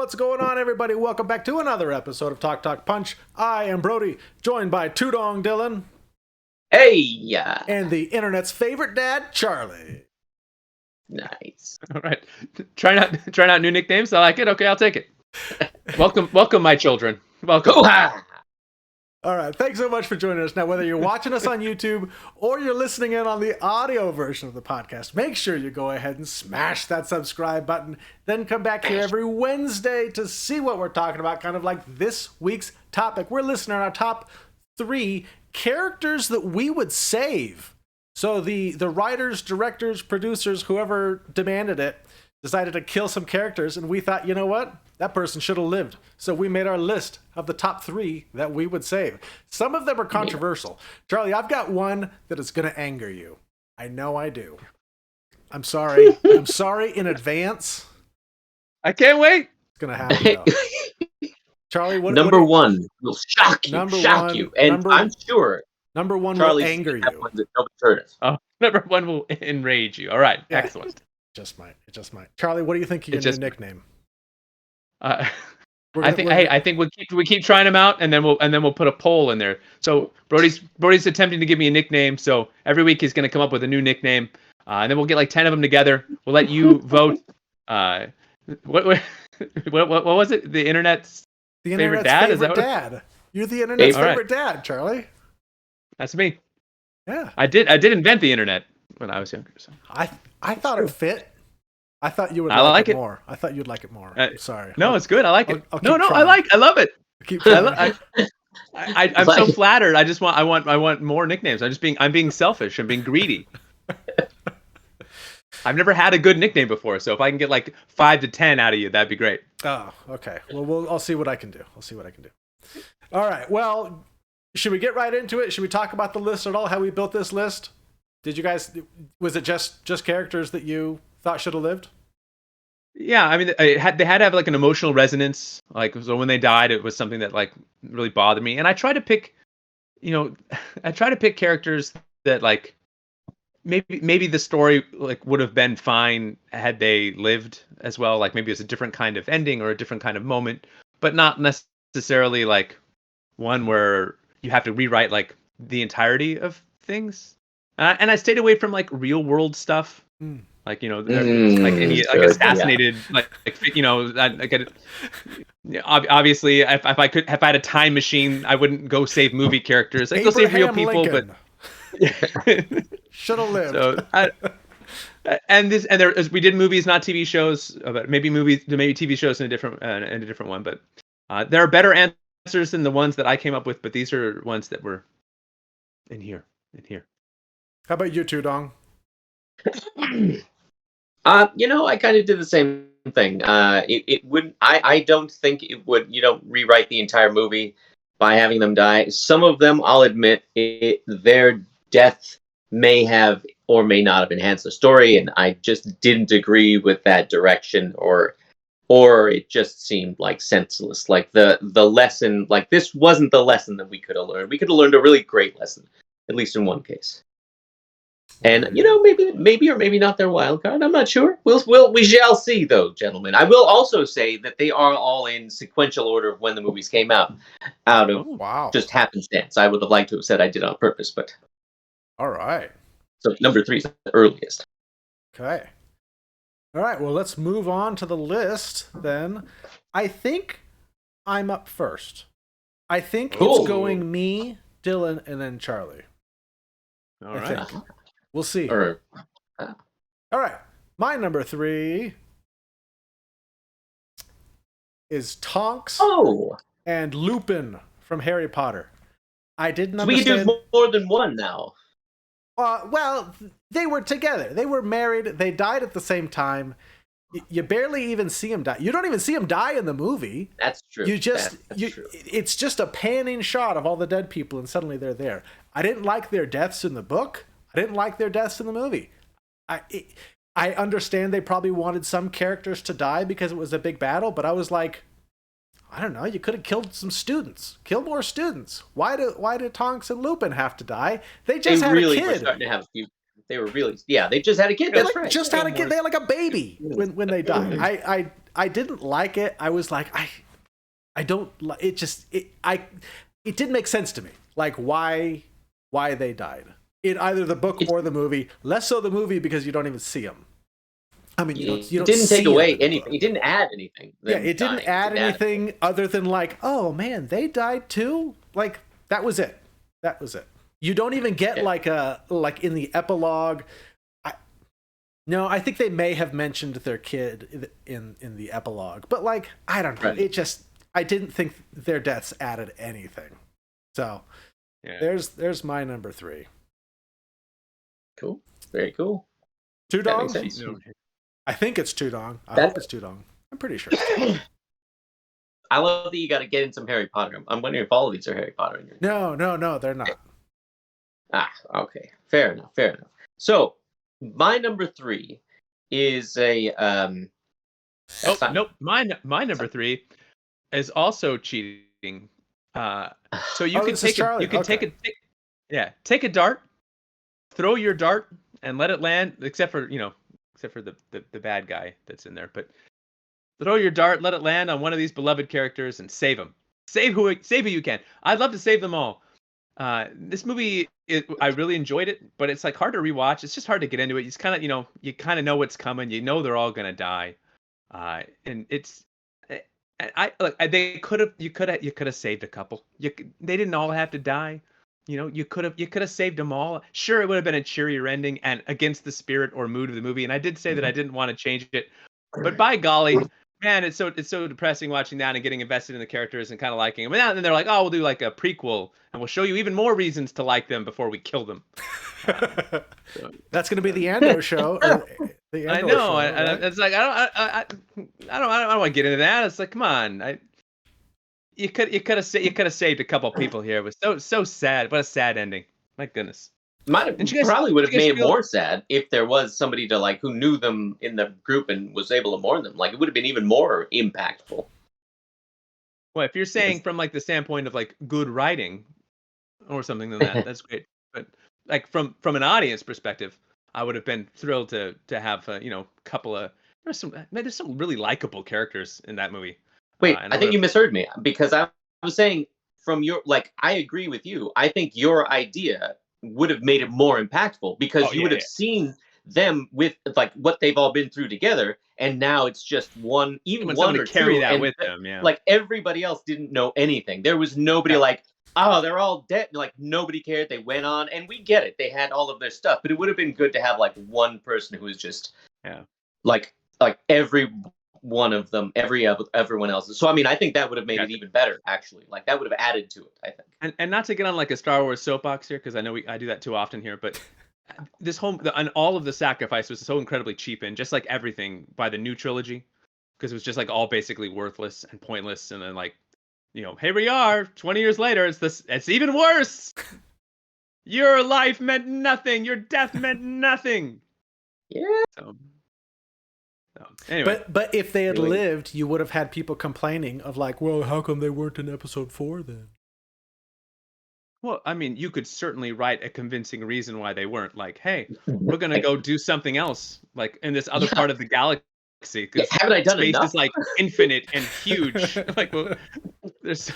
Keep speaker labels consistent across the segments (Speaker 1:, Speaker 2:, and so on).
Speaker 1: What's going on, everybody? Welcome back to another episode of Talk Talk Punch. I am Brody, joined by Tudong Dylan.
Speaker 2: Hey, yeah.
Speaker 1: And the internet's favorite dad, Charlie.
Speaker 2: Nice.
Speaker 3: All right. Trying out new nicknames. I like it. Okay, I'll take it. Welcome, my children. Welcome.
Speaker 2: Hoo-ha!
Speaker 1: All right, thanks so much for joining us. Now, whether you're watching us on YouTube or you're listening in on the audio version of the podcast, make sure you go ahead and smash that subscribe button. Then come back here every Wednesday to see what we're talking about, kind of like this week's topic. We're listening to our top 3 characters that we would save. So the writers, directors, producers, whoever demanded it, decided to kill some characters, and we thought, you know what? That person should have lived. So we made our list of the top 3 that we would save. Some of them are controversial. Charlie, I've got one that is going to anger you. I know I do. I'm sorry. I'm sorry in advance.
Speaker 3: I can't wait.
Speaker 1: It's going to happen, though. Charlie,
Speaker 2: Number one will shock you. And I'm sure
Speaker 1: number one
Speaker 2: Charlie
Speaker 1: will anger you.
Speaker 3: Oh, number one will enrage you. All right.
Speaker 1: Yeah.
Speaker 3: Excellent.
Speaker 1: It just might. Charlie, what do you think your new nickname?
Speaker 3: I think we keep trying them out, and then we'll put a poll in there. So Brody's attempting to give me a nickname. So every week he's going to come up with a new nickname, and then we'll get like 10 of them together. We'll let you vote. What was it? The internet's favorite dad?
Speaker 1: Favorite dad. You're the internet's favorite dad, Charlie.
Speaker 3: That's me.
Speaker 1: Yeah.
Speaker 3: I did invent the internet when I was younger. So.
Speaker 1: I thought it fit. I thought you would
Speaker 3: like
Speaker 1: it more. I thought you'd like it more. Sorry.
Speaker 3: No, it's good. I like it.
Speaker 1: I'll
Speaker 3: I love it. I'm
Speaker 2: Like-
Speaker 3: so flattered. I want more nicknames. I'm being selfish. I'm being greedy. I've never had a good nickname before, so if I can get like 5 to 10 out of you, that'd be great.
Speaker 1: Oh, okay. Well, I'll see what I can do. All right. Well, should we get right into it? Should we talk about the list at all? How we built this list? Did you guys? Was it just characters that you thought should have lived?
Speaker 3: Yeah, I mean, they had to have like an emotional resonance. Like, so when they died, it was something that like really bothered me. And I try to pick, characters that like maybe the story like would have been fine had they lived as well. Like maybe it's a different kind of ending or a different kind of moment, but not necessarily like one where you have to rewrite like the entirety of things. And I stayed away from like real world stuff. Like, like any like assassinated, obviously if I had a time machine, I wouldn't go save movie characters. I'd go save real people,
Speaker 1: Lincoln.
Speaker 3: But
Speaker 1: should have lived.
Speaker 3: So we did movies, not TV shows, but maybe TV shows in a different one. But there are better answers than the ones that I came up with, but these are ones that were in here.
Speaker 1: How about you two, Dong?
Speaker 2: I kind of did the same thing. It wouldn't. I don't think it would. You don't rewrite the entire movie by having them die. Some of them, I'll admit, their death may have or may not have enhanced the story, and I just didn't agree with that direction, or it just seemed like senseless. Like the lesson, like this wasn't the lesson that we could have learned. We could have learned a really great lesson, at least in one case. And maybe or maybe not their wild card. I'm not sure. We shall see, though, gentlemen. I will also say that they are all in sequential order of when the movies came out of just happenstance. I would have liked to have said I did on purpose, but
Speaker 1: all right.
Speaker 2: So number 3 is the earliest.
Speaker 1: Okay. All right. Well, let's move on to the list then. I think I'm up first. I think it's going me, Dylan, and then Charlie.
Speaker 3: All right.
Speaker 1: We'll see.
Speaker 2: All
Speaker 1: right. My number 3 is Tonks and Lupin from Harry Potter. I didn't understand.
Speaker 2: We can do more than one now.
Speaker 1: Well, they were together. They were married. They died at the same time. You barely even see them die. You don't even see them die in the movie.
Speaker 2: That's true.
Speaker 1: That's true. It's just a panning shot of all the dead people, and suddenly they're there. I didn't like their deaths in the book. I didn't like their deaths in the movie. I understand they probably wanted some characters to die because it was a big battle, but I was like, I don't know, you could have killed some students. Kill more students. Why did Tonks and Lupin have to die? They just had
Speaker 2: really
Speaker 1: a kid.
Speaker 2: Were starting to have a few They were really, yeah, they just had a kid. That's right.
Speaker 1: Just had a kid. They had like a baby when they died. I didn't like it. I was like, I don't like it. It didn't make sense to me. Like why they died in either the book or the movie. Less so the movie because you don't even see them. I mean, you don't
Speaker 2: didn't take away anything.
Speaker 1: Book.
Speaker 2: It didn't add anything.
Speaker 1: Yeah, it didn't add anything other than like, oh man, they died too. Like that was it. That was it. You don't even get like in the epilogue. No, I think they may have mentioned their kid in the epilogue, but like I don't know. Right. I didn't think their deaths added anything. So there's my number 3.
Speaker 2: Cool. Very cool.
Speaker 1: Tudong? I think it's Tudong. I hope it's Tudong. I'm pretty sure.
Speaker 2: I love that you got to get in some Harry Potter. I'm wondering if all of these are Harry Potter.
Speaker 1: No, they're not.
Speaker 2: Okay. Fair enough. So, my number 3 is a
Speaker 3: nope. My number 3 is also cheating. So you can take take a dart, throw your dart, and let it land. Except for the bad guy that's in there. But throw your dart, let it land on one of these beloved characters, and save them. Save who you can. I'd love to save them all. This movie, I really enjoyed it, but it's like hard to rewatch. It's just hard to get into it. You just kind of, you kind of know what's coming. You know they're all gonna die, and it's. You could have saved a couple. They didn't all have to die. You could have saved them all. Sure, it would have been a cheerier ending and against the spirit or mood of the movie. And I did say that I didn't want to change it, but by golly, man, it's so depressing watching that and getting invested in the characters and kind of liking them. And then they're like, oh, we'll do like a prequel and we'll show you even more reasons to like them before we kill them.
Speaker 1: That's going to be the Ando show.
Speaker 3: I know. Right? It's like I don't want to get into that. It's like, come on, you could have saved a couple people here. It was so sad. What a sad ending. My goodness.
Speaker 2: Probably would have made it more sad if there was somebody to like who knew them in the group and was able to mourn them. Like it would have been even more impactful.
Speaker 3: Well, if you're saying from like the standpoint of like good writing or something than that, that's great. But like from an audience perspective, I would have been thrilled to have couple of there's some really likable characters in that movie.
Speaker 2: Wait, I think you misheard me because I was saying from your I agree with you. I think your idea would have made it more impactful because you would have seen them with like what they've all been through together, and now it's just one or
Speaker 3: carry
Speaker 2: two,
Speaker 3: that
Speaker 2: and
Speaker 3: with them. Yeah,
Speaker 2: like everybody else didn't know anything. There was nobody like, oh, they're all dead. Like nobody cared. They went on, and we get it. They had all of their stuff, but it would have been good to have like one person who was just like every one of them, everyone else. So I mean, I think that would have made it even better. Actually, like that would have added to it. I think.
Speaker 3: And not to get on like a Star Wars soapbox here, because I know I do that too often here, but this and all of the sacrifice was so incredibly cheapened, just like everything by the new trilogy, because it was just like all basically worthless and pointless. And then like, here we are, 20 years later, it's even worse. Your life meant nothing. Your death meant nothing.
Speaker 2: Yeah.
Speaker 3: So, anyway,
Speaker 1: but if they had lived, you would have had people complaining of like, well, how come they weren't in episode 4 then?
Speaker 3: Well, I mean, you could certainly write a convincing reason why they weren't. Like, hey, we're gonna go do something else, like in this other part of the galaxy, because
Speaker 2: haven't I done
Speaker 3: space
Speaker 2: enough?
Speaker 3: is like infinite and huge. Like, well, there's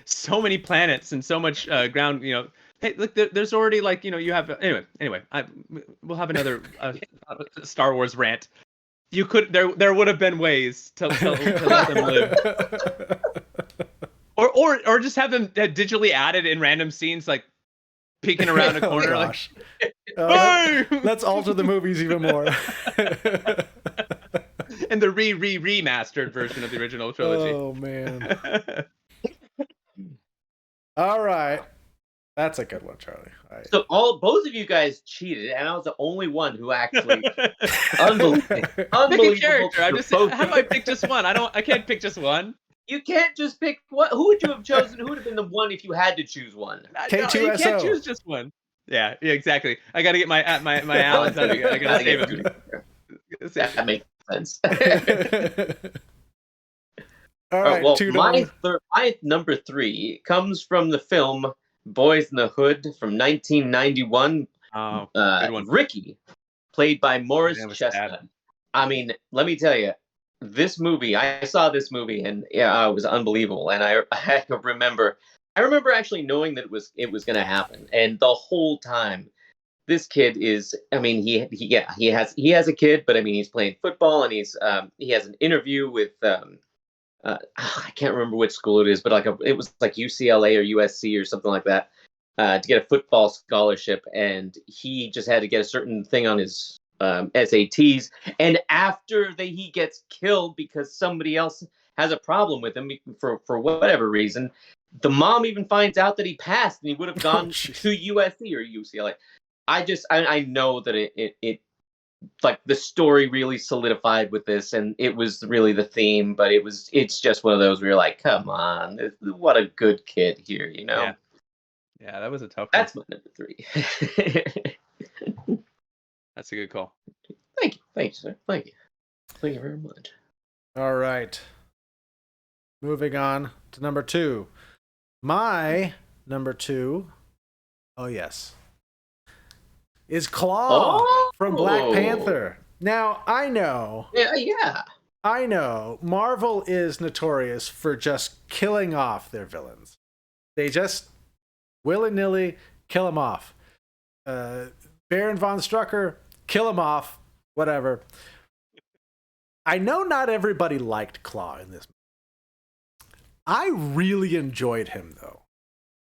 Speaker 3: so many planets and so much ground. Hey, look, there's already like you have anyway. We'll have another Star Wars rant. You could there would have been ways to let them live. Or just have them digitally added in random scenes, like peeking around a corner.
Speaker 1: Oh, gosh. Let's alter the movies even more.
Speaker 3: And the remastered version of the original trilogy.
Speaker 1: Oh man. All right. That's a good one, Charlie.
Speaker 2: So both of you guys cheated, and I was the only one who actually unbelievable.
Speaker 3: Pick a character. How do I pick just one? I can't pick just one.
Speaker 2: You can't just pick what. Who would you have chosen? Who would have been the one if you had to choose one?
Speaker 1: K2SO.
Speaker 3: No, you can't choose just one. Yeah, exactly. I got to get my Allen's out. I got to save him.
Speaker 2: That makes sense.
Speaker 1: All right.
Speaker 2: Well, my number 3 comes from the film Boys in the Hood from 1991.
Speaker 3: Oh, good one.
Speaker 2: Ricky, played by Morris
Speaker 3: Man was
Speaker 2: Chestnut.
Speaker 3: sad.
Speaker 2: I mean, let me tell you, this movie. I saw this movie, and yeah, it was unbelievable. And I remember, actually knowing that it was going to happen, and the whole time, this kid is. I mean, he has a kid, but I mean, he's playing football, and he has an interview with. I can't remember which school it is, but it was like UCLA or USC or something like that, to get a football scholarship, and he just had to get a certain thing on his SATs, and after he gets killed because somebody else has a problem with him for whatever reason, the mom even finds out that he passed and he would have gone to USC or UCLA. I know that it like the story really solidified with this, and it was really the theme, but it's just one of those where you're like, come on, what a good kid here, you know.
Speaker 3: Yeah, that was a tough one.
Speaker 2: That's my number 3.
Speaker 3: That's a good call.
Speaker 2: Thank you, sir. Thank you very much.
Speaker 1: All right, moving on to number 2. My number 2, oh yes, is Claw from Black Panther. Now, I know.
Speaker 2: Yeah.
Speaker 1: I know. Marvel is notorious for just killing off their villains. They just willy-nilly kill them off. Baron von Strucker, kill him off. Whatever. I know not everybody liked Claw in this. I really enjoyed him, though.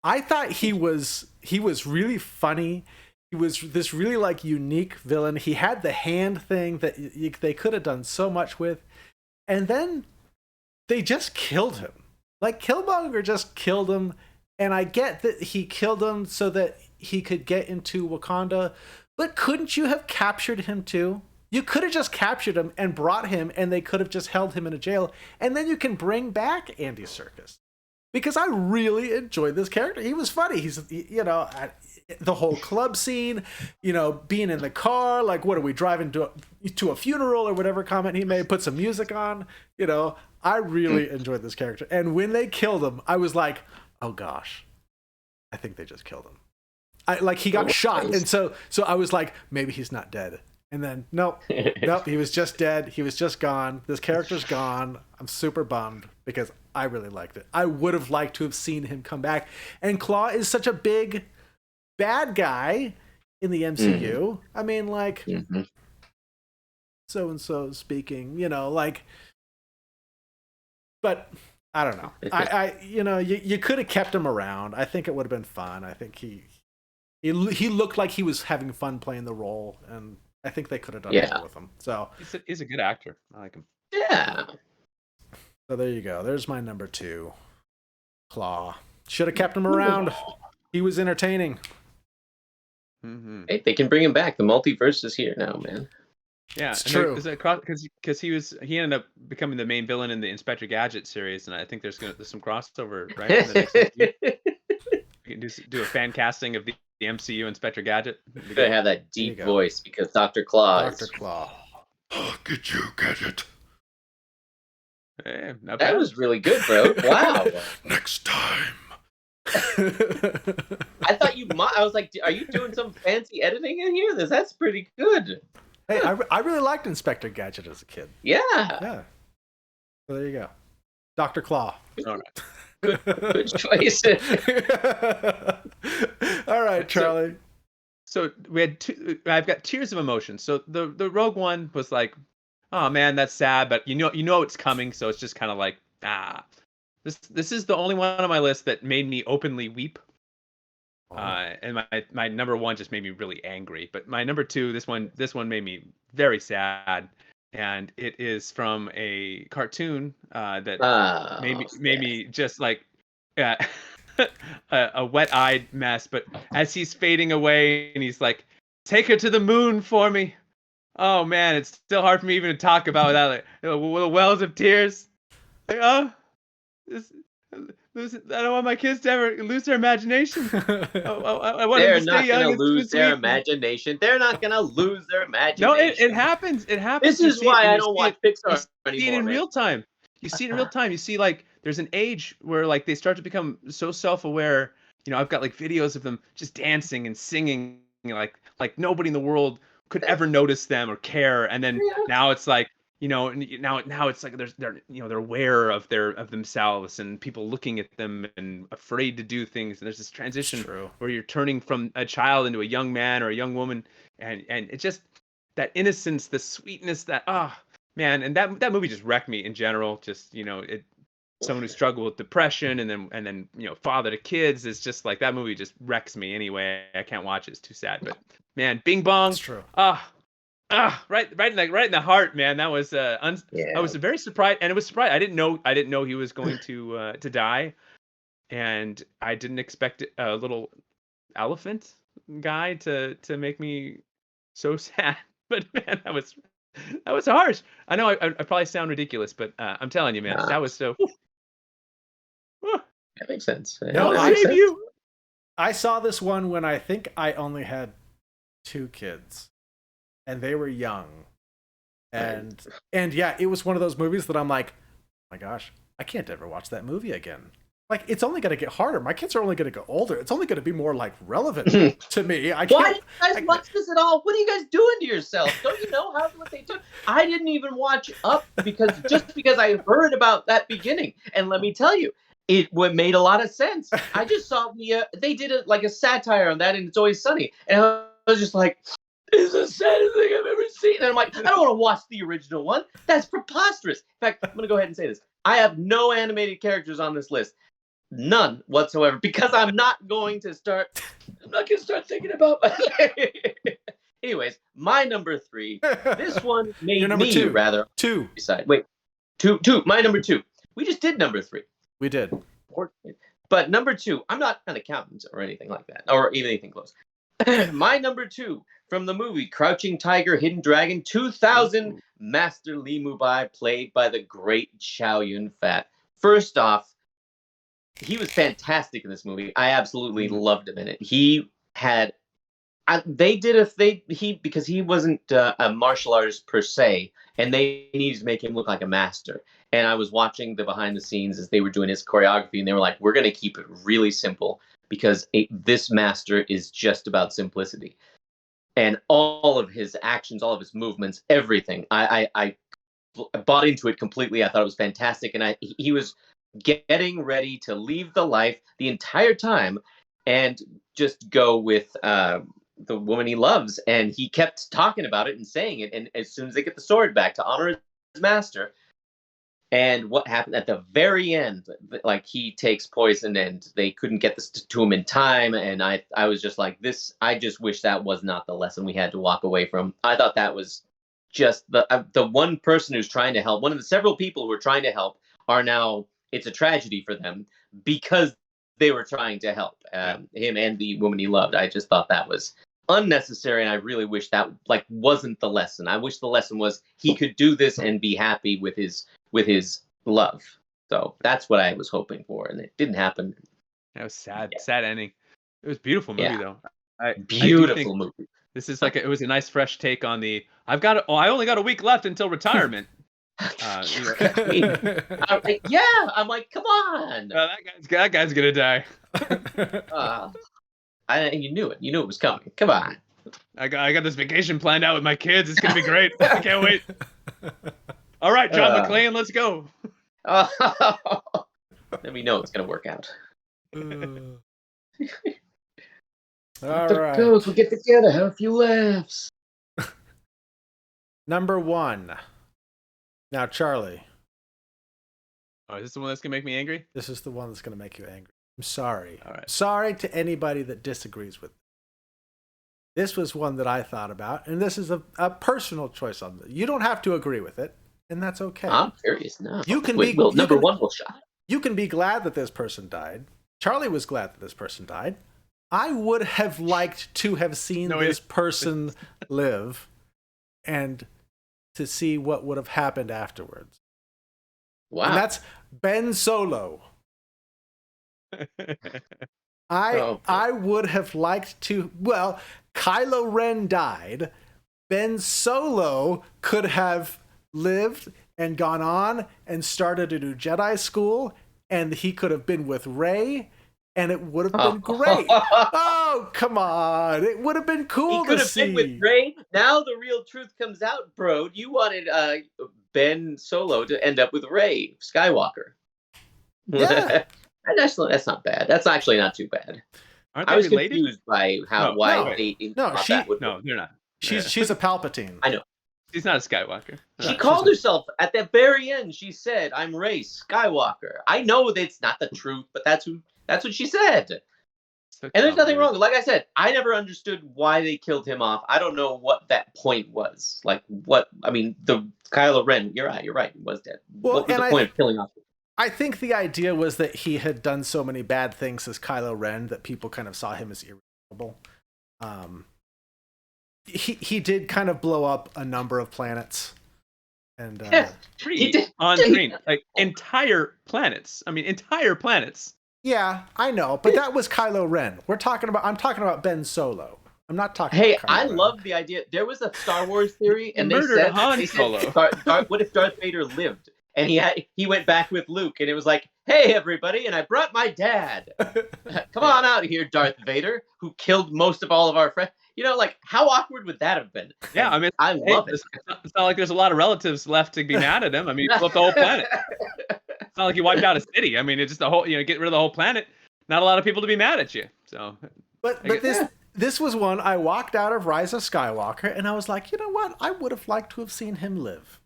Speaker 1: I thought he was really funny. He was this really like unique villain. He had the hand thing that they could have done so much with, and then they just killed him. Like Killmonger just killed him, and I get that he killed him so that he could get into Wakanda, but couldn't you have captured him too? You could have just captured him and brought him, and they could have just held him in a jail, and then you can bring back Andy Serkis. Because I really enjoyed this character. He was funny. He's, you know, the whole club scene, you know, being in the car, like, what are we driving to a funeral or whatever comment he made, put some music on, you know. I really enjoyed this character. And when they killed him, I was like, oh gosh, I think they just killed him. He got shot. And so I was like, maybe he's not dead. And then, nope, he was just dead. He was just gone. This character's gone. I'm super bummed because I really liked it. I would have liked to have seen him come back. And Claw is such a big bad guy in the MCU. I mean, like, so-and-so speaking, you know, like, but I don't know. I you know, you could have kept him around. I think it would have been fun. I think he looked like he was having fun playing the role, and I think they could have done more with him. So
Speaker 3: he's a good actor. I like him.
Speaker 2: Yeah.
Speaker 1: So there you go. There's my number 2, Claw. Should have kept him around. He was entertaining.
Speaker 2: Hey, they can bring him back. The multiverse is here now, man.
Speaker 3: Yeah,
Speaker 1: it's true.
Speaker 3: Because he ended up becoming the main villain in the Inspector Gadget series, and I think there's some crossover, right? In the next MCU. You can do a fan casting of the MCU Inspector Gadget.
Speaker 2: You're gonna have that deep voice because Dr. Claw.
Speaker 1: Dr. Claw.
Speaker 4: How could you get it?
Speaker 3: Hey,
Speaker 2: that was really good, bro. Wow.
Speaker 4: Next time.
Speaker 2: I thought I was like, are you doing some fancy editing in here? That's pretty good.
Speaker 1: Hey, I really liked Inspector Gadget as a kid.
Speaker 2: Yeah.
Speaker 1: Yeah. So there you go. Dr. Claw.
Speaker 3: All right.
Speaker 2: Good choice.
Speaker 1: All right, Charlie.
Speaker 3: So we had I've got tears of emotion. So the Rogue One was like, oh man, that's sad, but you know it's coming, so it's just kind of like, this is the only one on my list that made me openly weep. And my number 1 just made me really angry. But my number 2, this one made me very sad, and it is from a cartoon that made me just like a wet-eyed mess. But as he's fading away, and he's like, "Take her to the moon for me." Oh man, it's still hard for me even to talk about without like the wells of tears. Like, I don't want my kids to ever lose their imagination. I want them to stay young and
Speaker 2: lose their
Speaker 3: sweet.
Speaker 2: imagination. They're not gonna lose their imagination.
Speaker 3: No, it happens. It happens.
Speaker 2: This is why I don't watch Pixar anymore.
Speaker 3: You see it in real time. You see it in real time. You see, like, there's an age where like they start to become so self-aware. You know, I've got like videos of them just dancing and singing like nobody in the world could ever notice them or care, and then
Speaker 2: Yeah.
Speaker 3: now it's like, now it's like they're aware of themselves, and people looking at them and afraid to do things, and there's this transition where you're turning from a child into a young man or a young woman, and it's just that innocence, the sweetness, that man, and that movie just wrecked me in general. Just someone who struggled with depression, and then father to kids, is just like, that movie just wrecks me anyway. I can't watch it. It's too sad. But man, Bing Bong.
Speaker 1: That's true.
Speaker 3: Right in the heart, man. That was I was very surprised, and it was surprised. I didn't know he was going to die, and I didn't expect a little elephant guy to make me so sad. But man, that was harsh. I know I probably sound ridiculous, but I'm telling you, man, that was so.
Speaker 2: That makes sense.
Speaker 1: No,
Speaker 2: that makes sense.
Speaker 1: I saw this one when I think I only had 2 kids, and they were young, and yeah, it was one of those movies that I'm like, oh my gosh, I can't ever watch that movie again. Like, it's only going to get harder. My kids are only going to get older. It's only going to be more like relevant to me.
Speaker 2: Why do you guys watch this at all? What are you guys doing to yourself? Don't you know what they do? I didn't even watch Up because I heard about that beginning, and let me tell you, it made a lot of sense. I just saw they did a satire on that, and It's Always Sunny, and I was just like, "This is the saddest thing I've ever seen." And I'm like, I don't want to watch the original one. That's preposterous. In fact, I'm gonna go ahead and say this: I have no animated characters on this list. None whatsoever, because I'm not going to start thinking about. Anyways, my number 3. This one made me
Speaker 1: 2.
Speaker 2: rather
Speaker 1: 2.
Speaker 2: decide. Wait, 2. My number 2. We just did number 3.
Speaker 1: We did.
Speaker 2: But number 2, I'm not an accountant or anything like that, or even anything close. My number 2 from the movie Crouching Tiger, Hidden Dragon 2000, Master Li Mubai, played by the great Chow Yun-fat. First off, he was fantastic in this movie. I absolutely loved him in it. He had, because he wasn't a martial artist per se, and they needed to make him look like a master. And I was watching the behind the scenes as they were doing his choreography, and they were like, "We're going to keep it really simple because this master is just about simplicity." And all of his actions, all of his movements, everything, I bought into it completely. I thought it was fantastic, and he was getting ready to leave the life the entire time and just go with the woman he loves, and he kept talking about it and saying it, and as soon as they get the sword back to honor his master, and what happened at the very end, like, he takes poison and they couldn't get this to him in time, and I was just like, I just wish that was not the lesson we had to walk away from. I thought that was just the one person who's trying to help, one of the several people who are trying to help, are now, it's a tragedy for them because they were trying to help him and the woman he loved. I just thought that was unnecessary, and I really wish that wasn't the lesson. I wish the lesson was he could do this and be happy with his love. So that's what I was hoping for, and it didn't happen.
Speaker 3: That was sad. Yeah. Sad ending. It was a beautiful movie though.
Speaker 2: Beautiful movie.
Speaker 3: This is it was a nice fresh take on the I only got a week left until retirement.
Speaker 2: I'm like, come on.
Speaker 3: That guy's gonna die.
Speaker 2: You knew it. You knew it was coming. Come on.
Speaker 3: I got this vacation planned out with my kids. It's gonna be great. I can't wait. All right, John McClane, let's go.
Speaker 2: Then we know it's gonna work out.
Speaker 1: All right.
Speaker 2: We'll get together, have a few laughs.
Speaker 1: Number 1. Now, Charlie.
Speaker 3: Oh, is this the one that's going to make me angry?
Speaker 1: This is the one that's going to make you angry. I'm sorry.
Speaker 3: All right.
Speaker 1: Sorry to anybody that disagrees with me. This was one that I thought about, and this is a personal choice on it. You don't have to agree with it, and that's okay.
Speaker 2: I'm curious now.
Speaker 1: You can
Speaker 2: number 1 will shot.
Speaker 1: You can be glad that this person died. Charlie was glad that this person died. I would have liked to have seen this person live and to see what would have happened afterwards.
Speaker 2: Wow.
Speaker 1: And that's Ben Solo. I would have liked to, Kylo Ren died. Ben Solo could have lived and gone on and started a new Jedi school, and he could have been with Rey, and it would have been great. Oh, come on. It would have been cool
Speaker 2: He could
Speaker 1: to
Speaker 2: have been
Speaker 1: see.
Speaker 2: with Rey. Now the real truth comes out, bro. You wanted Ben Solo to end up with Rey Skywalker.
Speaker 1: Yeah.
Speaker 2: that's not bad. That's actually not too bad.
Speaker 3: Aren't
Speaker 2: I
Speaker 3: they
Speaker 2: was
Speaker 3: related?
Speaker 2: confused by
Speaker 3: No,
Speaker 2: why they
Speaker 1: No,
Speaker 2: thought
Speaker 1: she-
Speaker 2: that would
Speaker 3: No,
Speaker 2: work.
Speaker 3: they're not.
Speaker 1: She's a Palpatine.
Speaker 2: I know.
Speaker 3: She's not a Skywalker.
Speaker 2: She
Speaker 1: No,
Speaker 2: called
Speaker 1: she's
Speaker 2: herself at the very end. She said, "I'm Rey Skywalker." I know that's not the truth, but that's what she said.
Speaker 3: So
Speaker 2: And there's nothing
Speaker 3: convoluted.
Speaker 2: wrong. Like I said, I never understood why they killed him off. I don't know what that point was. Like what? I mean, the Kylo Ren. You're right. He was dead.
Speaker 1: Well,
Speaker 2: What was the
Speaker 1: and
Speaker 2: point of killing off?
Speaker 1: I think the idea was that he had done so many bad things as Kylo Ren that people kind of saw him as irredeemable. He did kind of blow up a number of planets, and
Speaker 2: He did.
Speaker 3: On screen, like entire planets. I mean, entire planets.
Speaker 1: yeah, I know, but that was Kylo Ren. I'm talking about Ben Solo. I'm not talking.
Speaker 2: Hey,
Speaker 1: about Kylo
Speaker 2: I
Speaker 1: Ren.
Speaker 2: love the idea. There was a Star Wars theory, and
Speaker 3: Murdered
Speaker 2: they
Speaker 3: Han
Speaker 2: said,
Speaker 3: Solo.
Speaker 2: what if Darth Vader lived? And he went back with Luke, and it was like, "Hey, everybody!" And I brought my dad. Come on out here, Darth Vader, who killed most of all of our friends. You know, like how awkward would that have been?
Speaker 3: Yeah, I mean,
Speaker 2: I love it.
Speaker 3: It's not like there's a lot of relatives left to be mad at him. I mean, he flipped the whole planet. It's not like he wiped out a city. I mean, it's just the whole, get rid of the whole planet. Not a lot of people to be mad at you. So,
Speaker 1: But this was one I walked out of Rise of Skywalker, and I was like, you know what? I would have liked to have seen him live.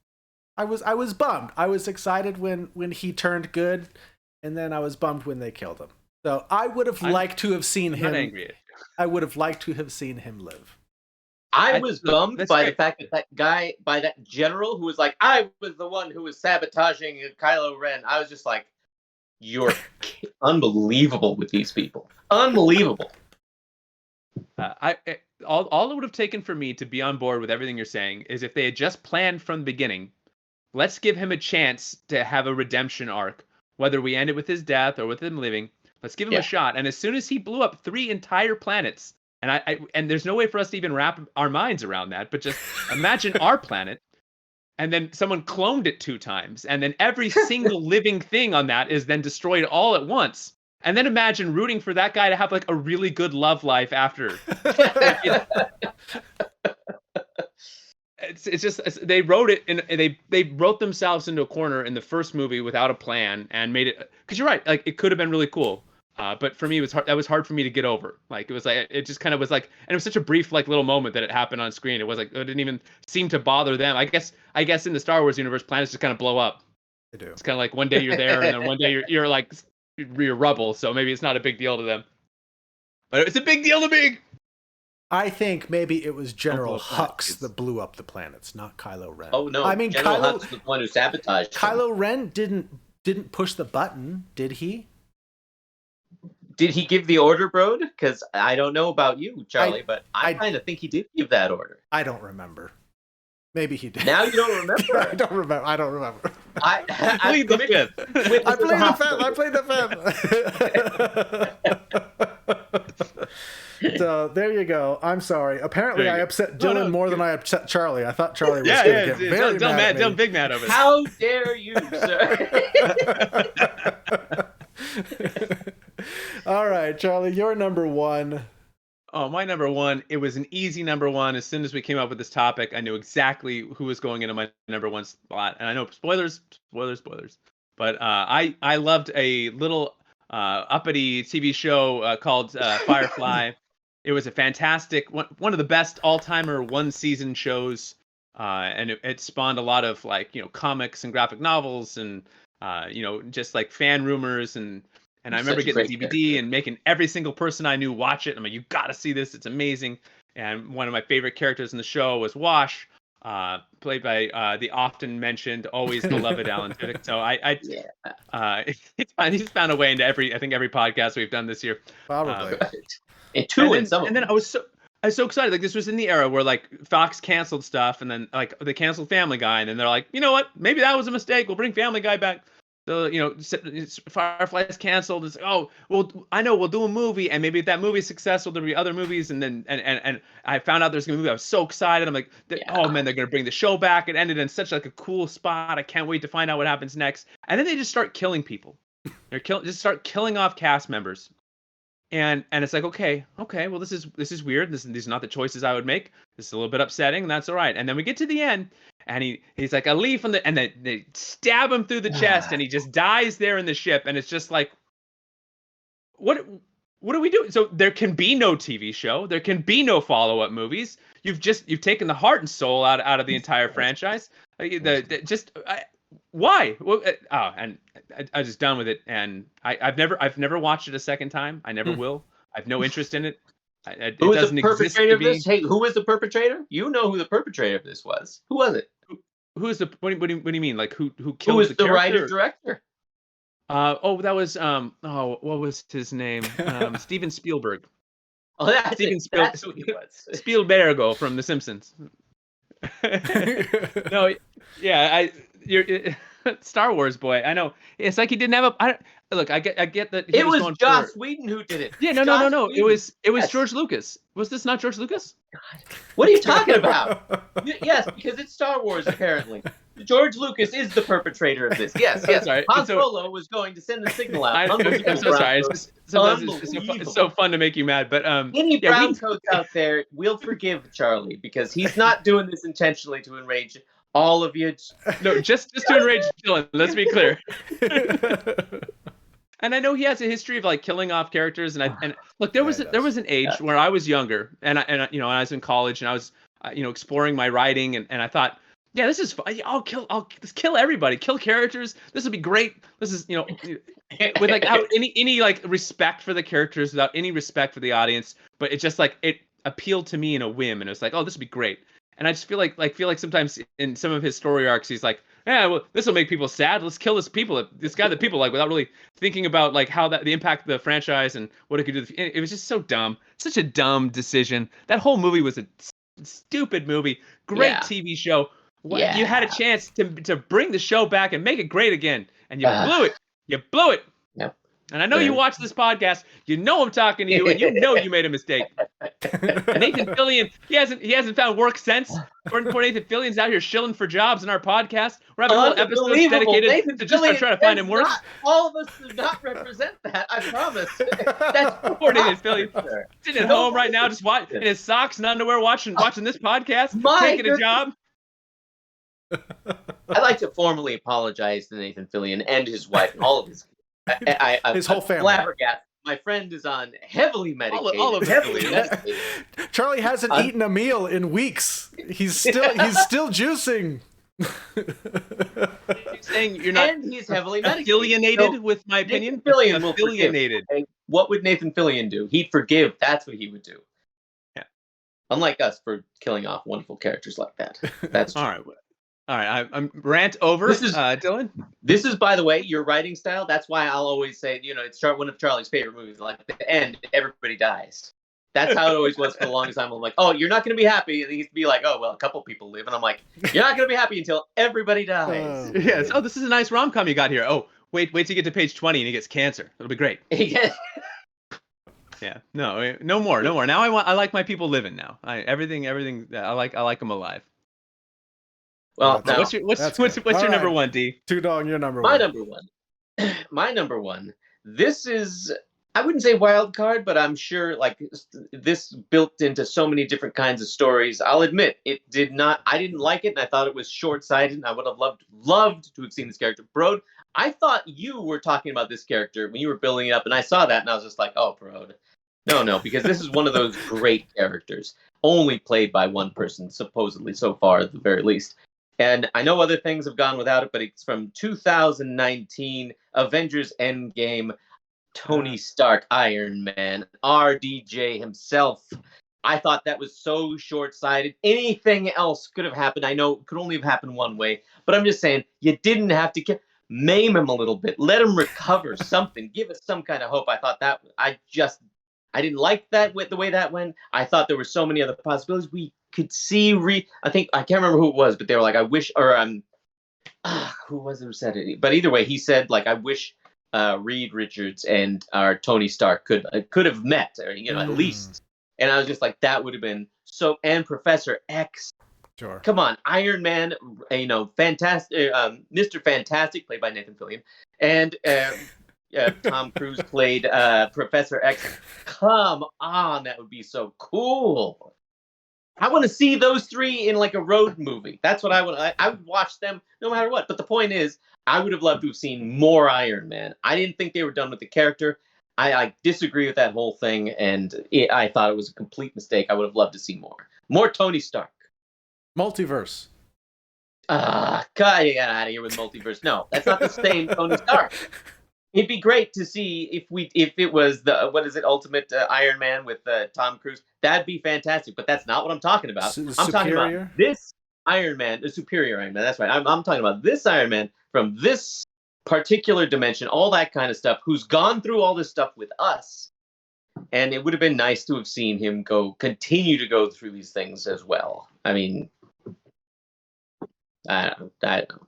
Speaker 1: I was bummed. I was excited when he turned good, and then I was bummed when they killed him. So I would have liked to have seen him.
Speaker 3: not angry at you.
Speaker 1: I would have liked to have seen him live.
Speaker 2: I was bummed
Speaker 3: that's
Speaker 2: by
Speaker 3: great.
Speaker 2: the fact by that general who was like, I was the one who was sabotaging Kylo Ren. I was just like, you're unbelievable with these people. Unbelievable.
Speaker 3: All it would have taken for me to be on board with everything you're saying is if they had just planned from the beginning. Let's give him a chance to have a redemption arc, whether we end it with his death or with him living. Let's give him a shot. And as soon as he blew up 3 entire planets, and there's no way for us to even wrap our minds around that, but just imagine our planet, and then someone cloned it 2 times, and then every single living thing on that is then destroyed all at once. And then imagine rooting for that guy to have like a really good love life after. It's just they wrote it and they wrote themselves into a corner in the first movie without a plan and made it, because you're right, like it could have been really cool, but for me it was hard. That was hard for me to get over. Like it just kind of was like, and it was such a brief like little moment that it happened on screen. It was like it didn't even seem to bother them. I guess in the Star Wars universe, planets just kind of blow up.
Speaker 1: They do.
Speaker 3: It's kind of like one day you're there and then one day you're like you're rubble. So maybe it's not a big deal to them, but it's a big deal to me.
Speaker 1: I think maybe it was General
Speaker 3: Don't blow up
Speaker 1: Hux
Speaker 3: planets.
Speaker 1: that blew up the planets, not Kylo Ren.
Speaker 2: Oh no!
Speaker 1: I mean,
Speaker 2: General Hux was the one who sabotaged him.
Speaker 1: Kylo Ren didn't push the button, did he?
Speaker 2: Did he give the order, bro? Because I don't know about you, Charlie, but I kind of think he did give that order.
Speaker 1: I don't remember. Maybe he did.
Speaker 2: Now you don't remember.
Speaker 1: I don't remember.
Speaker 2: I
Speaker 3: Plead the fifth.
Speaker 1: I played the fifth. So there you go. I'm sorry. Apparently, I upset Dylan more than I upset Charlie. I thought Charlie was going to get very mad at me.
Speaker 3: Dylan big mad over it.
Speaker 2: How dare you, sir?
Speaker 1: All right, Charlie, you're number 1.
Speaker 3: Oh, my number 1. It was an easy number 1. As soon as we came up with this topic, I knew exactly who was going into my number 1 spot. And I know spoilers. But I loved a little uppity TV show called Firefly. It was a fantastic one of the best all-timer one-season shows, and it spawned a lot of comics and graphic novels and just like fan rumors and I remember getting the DVD and making every single person I knew watch it. I'm like, you got to see this; it's amazing. And one of my favorite characters in the show was Wash, played by the often mentioned, always beloved Alan Tudyk. So he's found a way into every podcast we've done this year.
Speaker 1: Probably.
Speaker 3: And then I was so excited. Like, this was in the era where like Fox canceled stuff, and then like they canceled Family Guy, and then they're like, you know what? Maybe that was a mistake. We'll bring Family Guy back. So Firefly's canceled. It's like, oh, well, I know we'll do a movie, and maybe if that movie is successful, there'll be other movies. And then and I found out there's gonna be a movie. I was so excited. I'm like, oh man, they're gonna bring the show back. It ended in such like a cool spot. I can't wait to find out what happens next. And then they just start killing people. Just start killing off cast members. and it's like, okay, well, this is weird. These are not the choices I would make. This is a little bit upsetting, and that's all right. And then we get to the end, and he's like, a leaf on the, and they stab him through the chest, and he just dies there in the ship, and it's just like, what are we doing? So there can be no TV show, there can be no follow-up movies. You've taken the heart and soul out of the entire franchise. Why? Well, and I was just done with it, and I've never watched it a second time. I never will. I have no interest in it.
Speaker 2: Who was the perpetrator of this? Hey, who was the perpetrator? You know who the perpetrator of this was. Who was it?
Speaker 3: Who is the? What do you mean? Like who killed
Speaker 2: who was the
Speaker 3: writer
Speaker 2: director?
Speaker 3: That was what was his name? Steven Spielberg.
Speaker 2: Oh, that's who he was.
Speaker 3: Spielbergo from The Simpsons. No, yeah, you're Star Wars boy. I know. It's like he didn't have a. Look, I get that.
Speaker 2: It was Joss Whedon who did it.
Speaker 3: Yeah, no. It was George Lucas. Was this not George Lucas?
Speaker 2: God. What are you talking about? Yes, because it's Star Wars apparently. George Lucas is the perpetrator of this. Yes.
Speaker 3: Right.
Speaker 2: Han Solo was going to send the signal out.
Speaker 3: I'm so sorry. It's so fun to make you mad, but
Speaker 2: any brown coats out there, we'll forgive Charlie because he's not doing this intentionally to enrage all of you.
Speaker 3: No, just to enrage Dylan. Let's be clear. And I know he has a history of like killing off characters, and look, there was an age where I was younger, and I was in college, and I was exploring my writing, and I thought, yeah, this is fun. I'll just kill everybody, kill characters. This will be great. This is with like out any like respect for the characters, without any respect for the audience, but it just like it appealed to me in a whim, and it was like, oh, this would be great. And I just feel like sometimes in some of his story arcs, he's like, yeah, well, this will make people sad. Let's kill this guy that people like, without really thinking about like how the impact of the franchise and what it could do. It was just so dumb, such a dumb decision. That whole movie was a stupid movie. Great TV show. Yeah. You had a chance to bring the show back and make it great again, and you blew it. You blew it.
Speaker 2: Yep.
Speaker 3: And I know you watch this podcast. You know I'm talking to you, and you know you made a mistake. And Nathan Fillion, he hasn't found work since. Poor Nathan Fillion's out here shilling for jobs in our podcast. We're having a whole episode dedicated to just trying to find him work.
Speaker 2: All of us do not represent that. I promise. That's
Speaker 3: poor Nathan Fillion. Sitting at home right now, just watching in his socks and underwear, watching this podcast, taking a job.
Speaker 2: I'd like to formally apologize to Nathan Fillion and his wife and all of his
Speaker 1: his whole family.
Speaker 2: My friend is on heavily medicated.
Speaker 3: All of
Speaker 2: medicated.
Speaker 1: Charlie hasn't eaten a meal in weeks. He's still juicing.
Speaker 3: You're saying you're not.
Speaker 2: And he's heavily medicated.
Speaker 3: Affiliated with my opinion.
Speaker 2: Nathan Fillion will forgive. Okay? What would Nathan Fillion do? He'd forgive. That's what he would do.
Speaker 3: Yeah.
Speaker 2: Unlike us for killing off wonderful characters like that. That's true.
Speaker 3: All right, I'm rant over. Dylan.
Speaker 2: This is, by the way, your writing style. That's why I'll always say, it's one of Charlie's favorite movies. Like at the end, everybody dies. That's how it always was for the longest time. I'm like, oh, you're not going to be happy. And he used to be like, oh, well, a couple people live, and I'm like, you're not going to be happy until everybody dies.
Speaker 3: Yes. Oh, this is a nice rom-com you got here. Oh, wait till you get to page 20 and he gets cancer. It'll be great. Yeah. No more. Now I like my people living. Now everything. I like them alive.
Speaker 2: Well,
Speaker 3: what's your number one, D?
Speaker 1: Two Dog, your number
Speaker 2: one. My number one. This is, I wouldn't say wild card, but I'm sure like this built into so many different kinds of stories. I'll admit I didn't like it, and I thought it was short-sighted, and I would have loved to have seen this character. Brody, I thought you were talking about this character when you were building it up, and I saw that, and I was just like, oh, Brody. No, because this is one of those great characters, only played by one person, supposedly, so far, at the very least. And I know other things have gone without it, but it's from 2019, Avengers Endgame, Tony Stark, Iron Man, RDJ himself. I thought that was so short-sighted. Anything else could have happened. I know it could only have happened one way, but I'm just saying, you didn't have to maim him a little bit. Let him recover something. Give us some kind of hope. I thought that, I didn't like that the way that went. I thought there were so many other possibilities. We could see I can't remember who it was, but they were like, I wish, or who was it who said it? But either way, he said like, I wish Reed Richards and our Tony Stark could have met, or at least. And I was just like, that would have been so. And Professor X,
Speaker 1: sure.
Speaker 2: Come on, Iron Man, fantastic, Mr. Fantastic, played by Nathan Fillion, and Tom Cruise played Professor X. Come on, that would be so cool. I want to see those three in like a road movie. That's what I would. I would watch them no matter what. But the point is, I would have loved to have seen more Iron Man. I didn't think they were done with the character. I disagree with that whole thing, and I thought it was a complete mistake. I would have loved to see more. More Tony Stark.
Speaker 1: Multiverse.
Speaker 2: God, get out of here with multiverse. No, that's not the same Tony Stark. It'd be great to see if it was the Ultimate Iron Man with Tom Cruise. That'd be fantastic. But that's not what I'm talking about. I'm talking about this Iron Man, the superior Iron Man. That's right. I'm talking about this Iron Man from this particular dimension, all that kind of stuff. Who's gone through all this stuff with us, and it would have been nice to have seen him continue to go through these things as well. I mean, I don't know.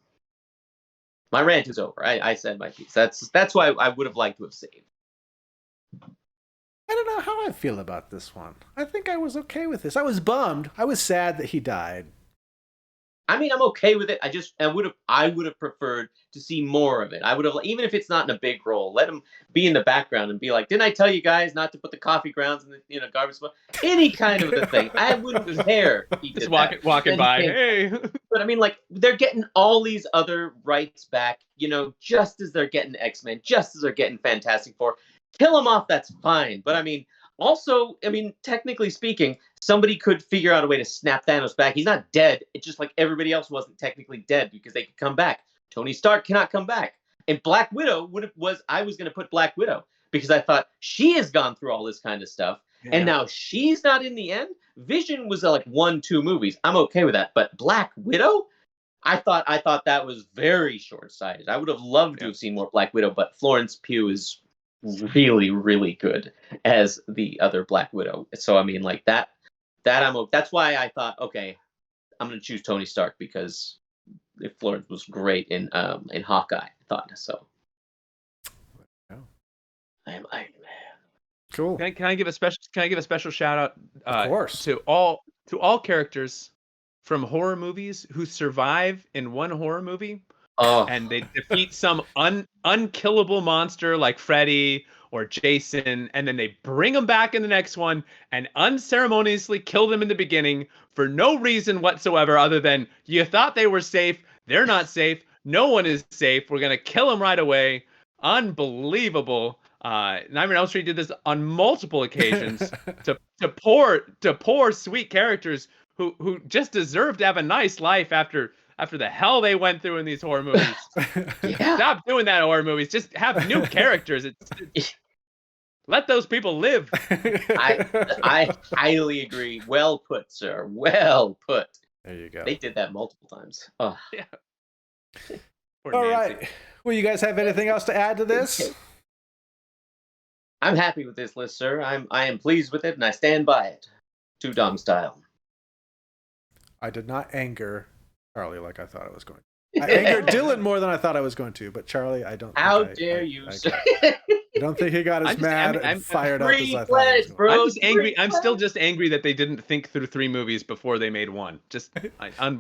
Speaker 2: My rant is over. I said my piece. That's why I would have liked to have saved.
Speaker 1: I don't know how I feel about this one. I think I was okay with this. I was bummed. I was sad that he died.
Speaker 2: I mean, I'm okay with it. I would have preferred to see more of it. I would have, even if it's not in a big role, let him be in the background and be like, "Didn't I tell you guys not to put the coffee grounds in the garbage?" Any kind of a thing. I wouldn't care. If he did
Speaker 3: just walking by. Hey.
Speaker 2: But I mean, like, they're getting all these other rights back. Just as they're getting X-Men, just as they're getting Fantastic Four. Kill them off. That's fine. But I mean. Also, I mean, technically speaking, somebody could figure out a way to snap Thanos back. He's not dead. It's just like everybody else wasn't technically dead because they could come back. Tony Stark cannot come back. And Black Widow I was going to put Black Widow because I thought she has gone through all this kind of stuff. Yeah. And now she's not in the end. Vision was like 1-2 movies. I'm okay with that. But Black Widow? I thought that was very short-sighted. I would have loved to have seen more Black Widow, but Florence Pugh is really, really good as the other Black Widow. So I mean, like that that's why I thought, okay, I'm gonna choose Tony Stark because Florence was great in Hawkeye. I thought so. I'm Iron Man.
Speaker 1: Cool.
Speaker 3: Can I give a special shout out?
Speaker 1: Of course.
Speaker 3: To all characters from horror movies who survive in one horror movie.
Speaker 2: Oh.
Speaker 3: And they defeat some unkillable monster like Freddy or Jason, and then they bring them back in the next one and unceremoniously kill them in the beginning for no reason whatsoever other than you thought they were safe. They're not safe. No one is safe. We're going to kill them right away. Unbelievable. Nightmare on Elm Street did this on multiple occasions to poor sweet characters who just deserve to have a nice life after the hell they went through in these horror movies. Stop doing that in horror movies. Just have new characters. Let those people live.
Speaker 2: I highly agree. Well put, sir. Well put.
Speaker 1: There you go.
Speaker 2: They did that multiple times. Oh.
Speaker 3: Yeah.
Speaker 1: All right. Well, you guys have anything else to add to this?
Speaker 2: I'm happy with this list, sir. I am pleased with it, and I stand by it. 2 Dong style.
Speaker 1: I did not anger Charlie like I thought I was going to. I angered Dylan more than I thought I was going to, but Charlie, I don't.
Speaker 2: How dare you?
Speaker 1: I don't think he got as mad and fired up as I thought he was going.
Speaker 3: I'm just angry. I'm still just angry that they didn't think through 3 movies before they made one. Just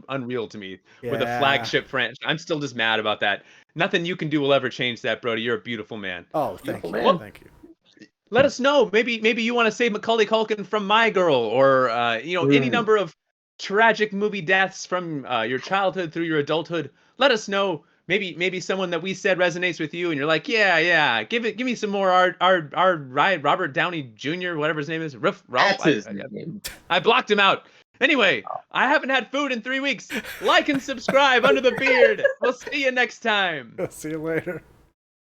Speaker 3: unreal to me. With a flagship franchise. I'm still just mad about that. Nothing you can do will ever change that, Brody. You're a beautiful man.
Speaker 1: Oh, thank you. Well, thank you.
Speaker 3: Let us know. Maybe you want to save Macaulay Culkin from My Girl, or any number of tragic movie deaths from your childhood through your adulthood. Let us know. Maybe someone that we said resonates with you, and you're like, yeah. Give me some more our Robert Downey Jr. whatever his name is. Ralph.
Speaker 2: That's his name.
Speaker 3: I blocked him out. Anyway, I haven't had food in 3 weeks. Like and subscribe under the beard. We'll see you next time.
Speaker 1: See you later.